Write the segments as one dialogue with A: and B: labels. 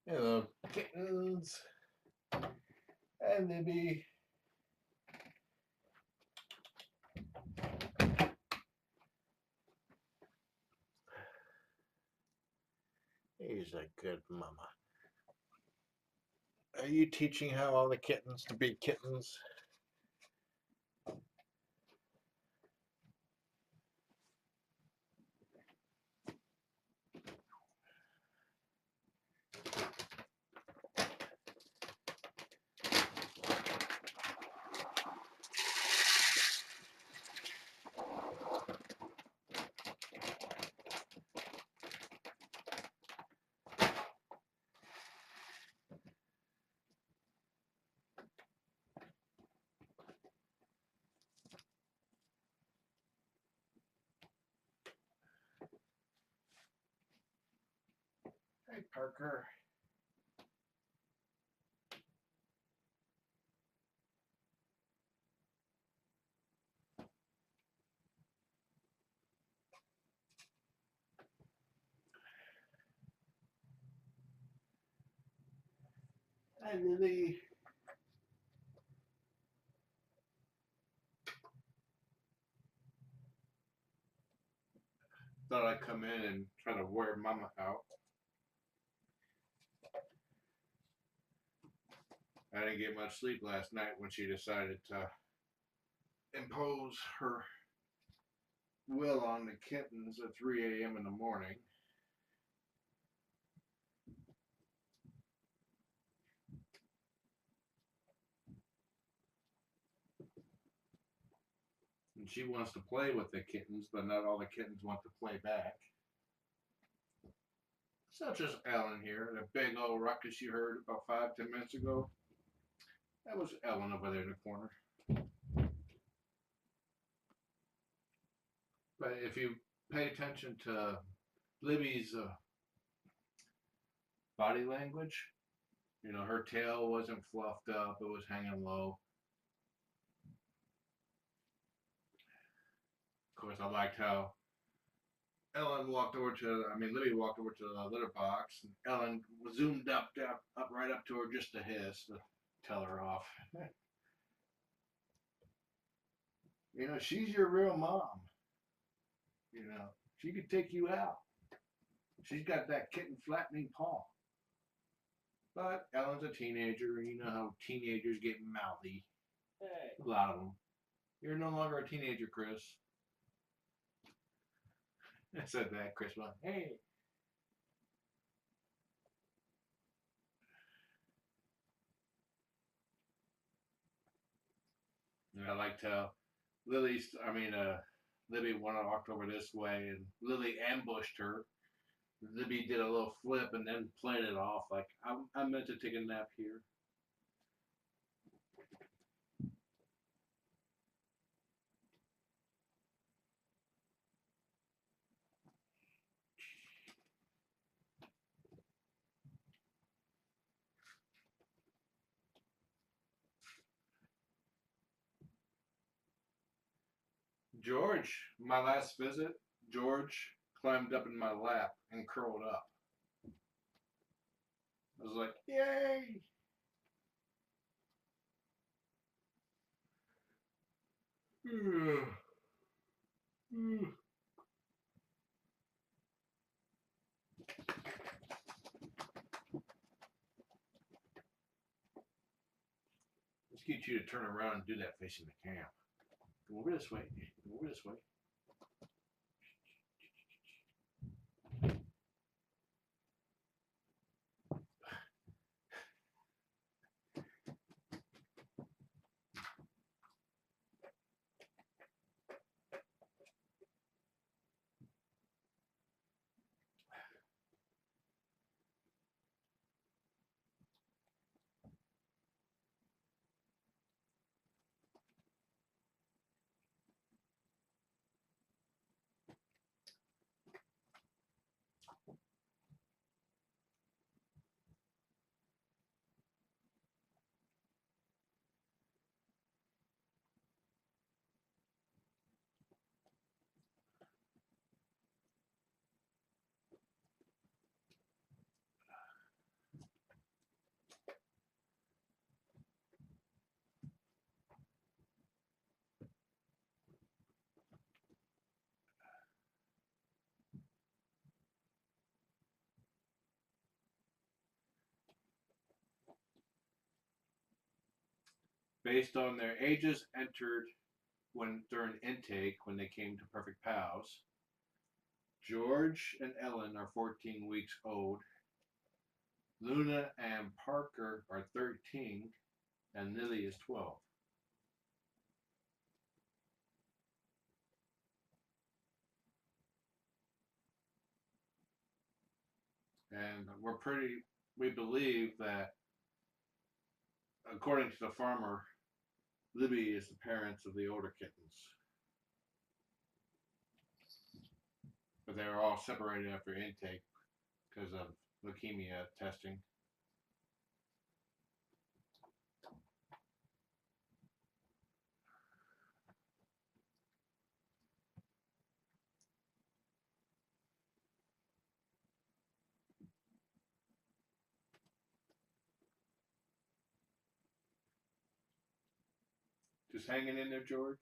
A: Hello, kittens. Hi, Libby. He's a good mama. Are you teaching how all the kittens to be kittens? Hey, Parker. Hi, Lily. Thought I'd come in and try to wear Mama out. I didn't get much sleep last night when she decided to impose her will on the kittens at 3 a.m. in the morning. And she wants to play with the kittens, but not all the kittens want to play back. Such as Ellen here, the big old ruckus you heard about 5-10 minutes ago. That was Ellen over there in the corner. But if you pay attention to Libby's body language, you know, her tail wasn't fluffed up, it was hanging low. Of course, I liked how Libby walked over to the litter box, and Ellen zoomed up right up to her just to hiss, to tell her off. You know, she's your real mom. You know, she could take you out. She's got that kitten flattening paw. But Ellen's a teenager, and you know how teenagers get mouthy. Hey. A lot of them. You're no longer a teenager, Chris. I said that, Chris went, hey. And I liked how Libby walked over this way, and Lily ambushed her. Libby did a little flip and then played it off like, I meant to take a nap here. George, my last visit, George climbed up in my lap and curled up. I was like, yay! Let's get you to turn around and do that facing the cam. Come over this way. Come over this way. based on their ages entered during intake when they came to Purrfect Pals. George and Ellen are 14 weeks old. Luna and Parker are 13, and Lily is 12. And we believe that, according to the farmer, Libby is the parents of the older kittens. But they were all separated after intake because of leukemia testing. Just hanging in there, George?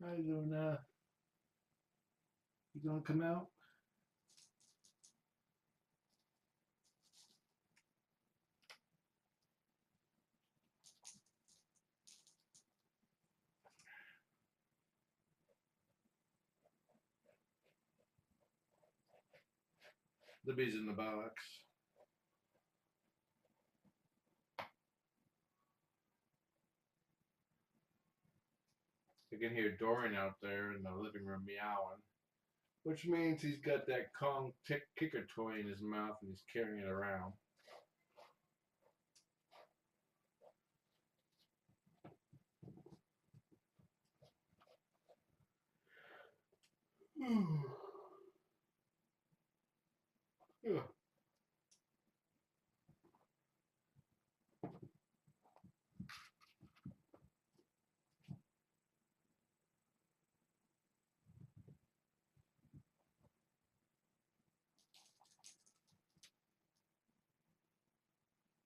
A: Hi, Luna. You gonna come out? Libby's in the box. You can hear Dorian out there in the living room meowing, which means he's got that Kong kicker toy in his mouth and he's carrying it around.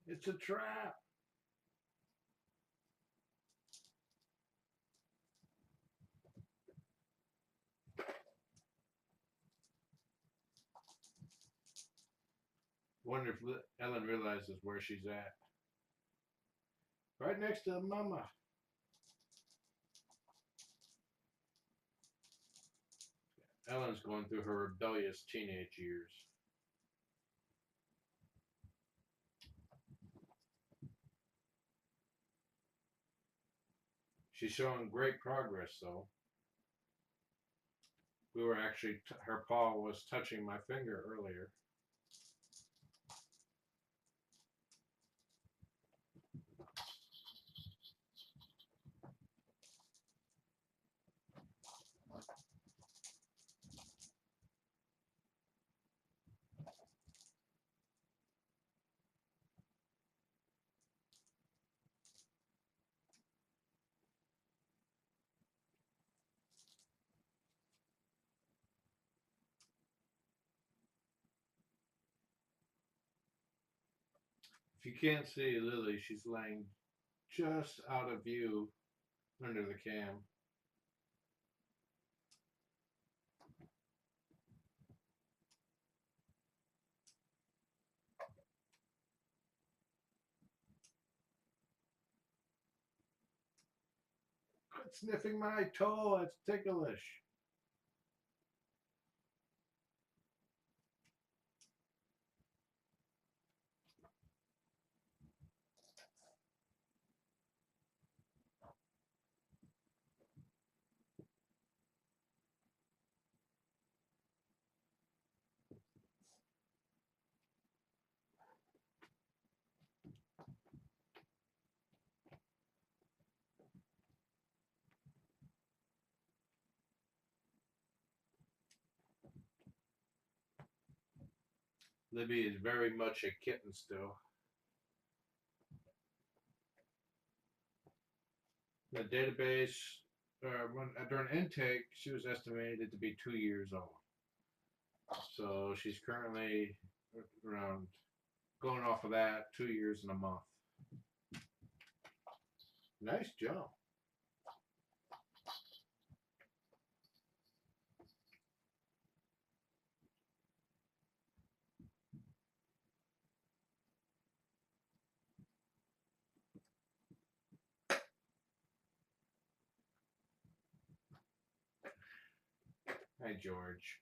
A: It's a trap. Wonder if Ellen realizes where she's at. Right next to Mama. Ellen's going through her rebellious teenage years. She's showing great progress, though. We were actually, her paw was touching my finger earlier. If you can't see Lily, she's laying just out of view under the cam. Quit sniffing my toe, it's ticklish. Libby is very much a kitten still. The database, during intake, she was estimated to be 2 years old. So she's currently around, going off of that, 2 years and a month. Nice jump. Hi, George.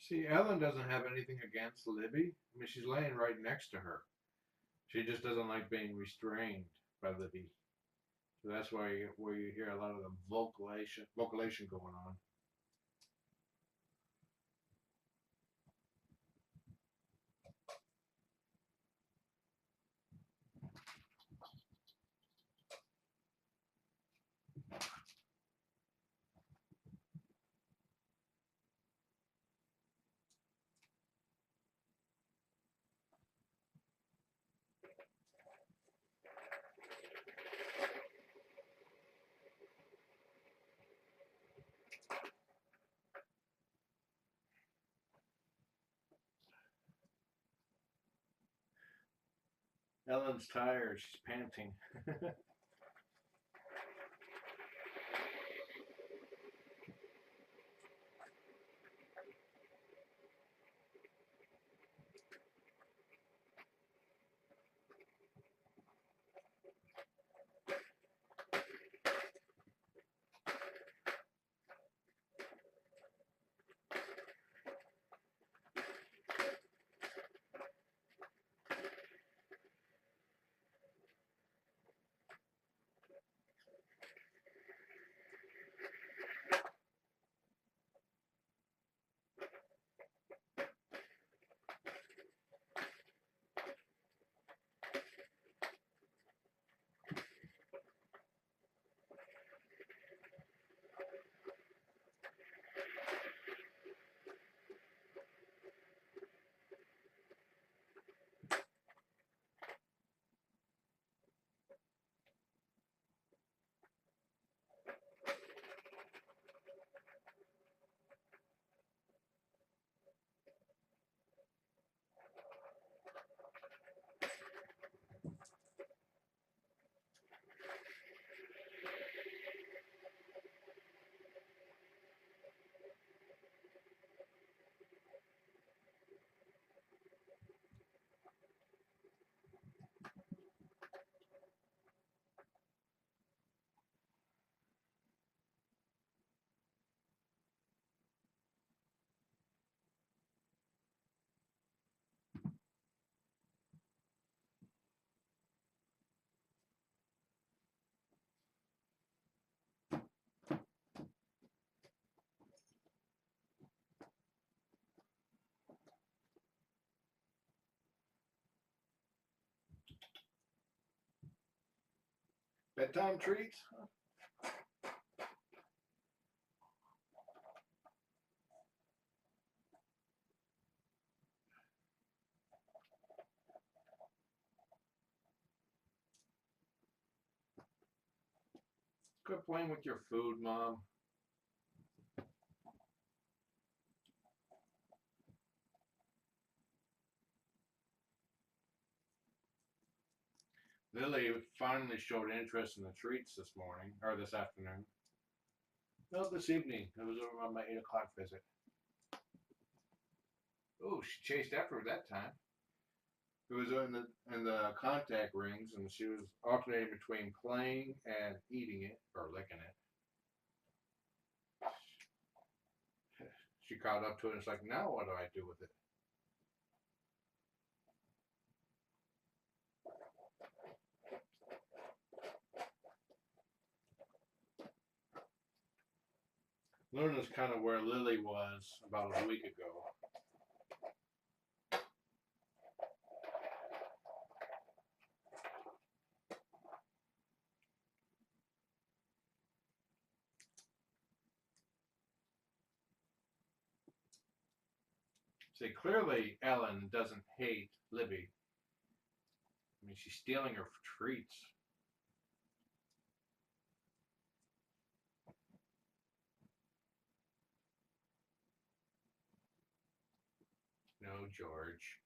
A: See, Ellen doesn't have anything against Libby. I mean, she's laying right next to her. She just doesn't like being restrained by Libby. So that's why you hear a lot of the vocalization going on. Ellen's tired. She's panting. Bedtime treats? Quit playing with your food, Mom. Lily finally showed interest in the treats this morning, or this afternoon. No, this evening. It was over on my 8 o'clock visit. Oh, she chased after her that time. It was in the contact rings, and she was alternating between playing and eating it, or licking it. She caught up to it, and it's like, now what do I do with it? Luna's kind of where Lily was about a week ago. See, clearly Ellen doesn't hate Libby. I mean, she's stealing her treats. No, George.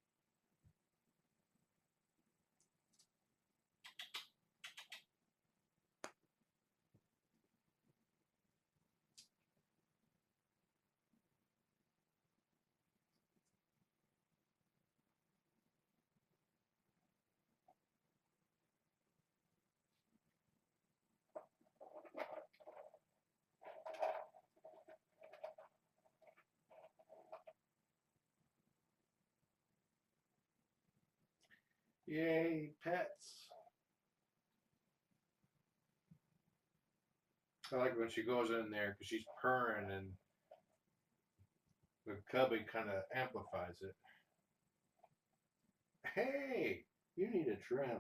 A: Yay, pets. I like when she goes in there because she's purring and the cubby kind of amplifies it. Hey, you need a trim.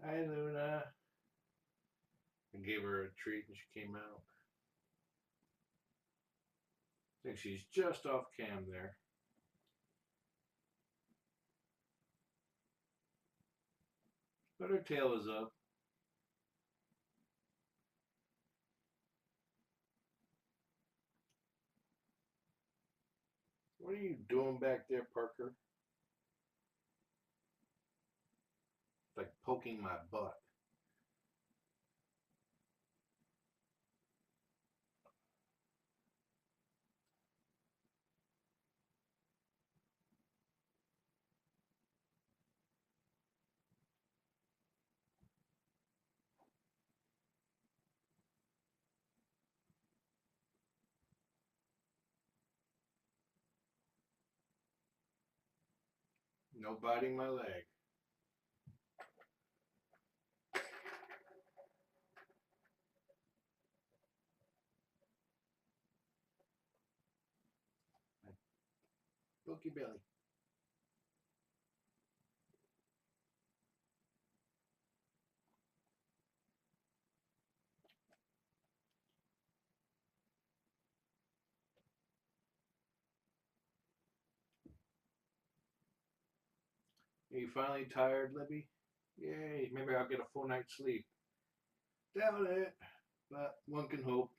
A: Hi, Luna. I gave her a treat and she came out. I think she's just off cam there. But her tail is up. What are you doing back there, Parker? It's like poking my butt. No biting my leg. Pokey belly. Are you finally tired, Libby? Yay, maybe I'll get a full night's sleep. Doubt it, but one can hope.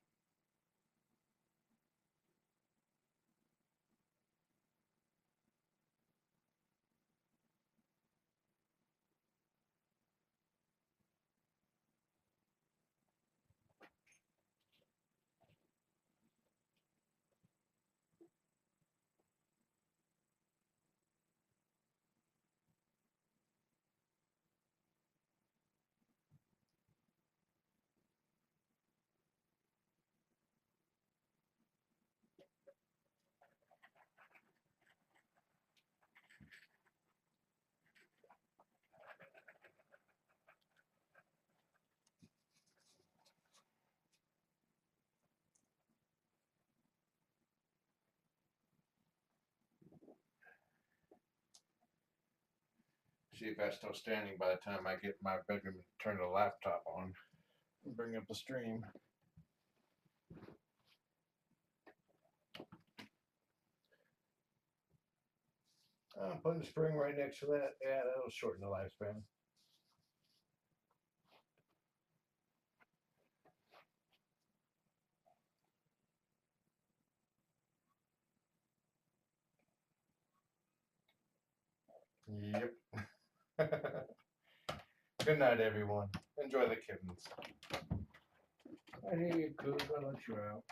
A: See if that's still standing by the time I get in my bedroom and turn the laptop on and bring up the stream. I'm putting the spring right next to that. Yeah, that'll shorten the lifespan. Yep. Good night, everyone. Enjoy the kittens. I hear you, Coop. I'll let you out.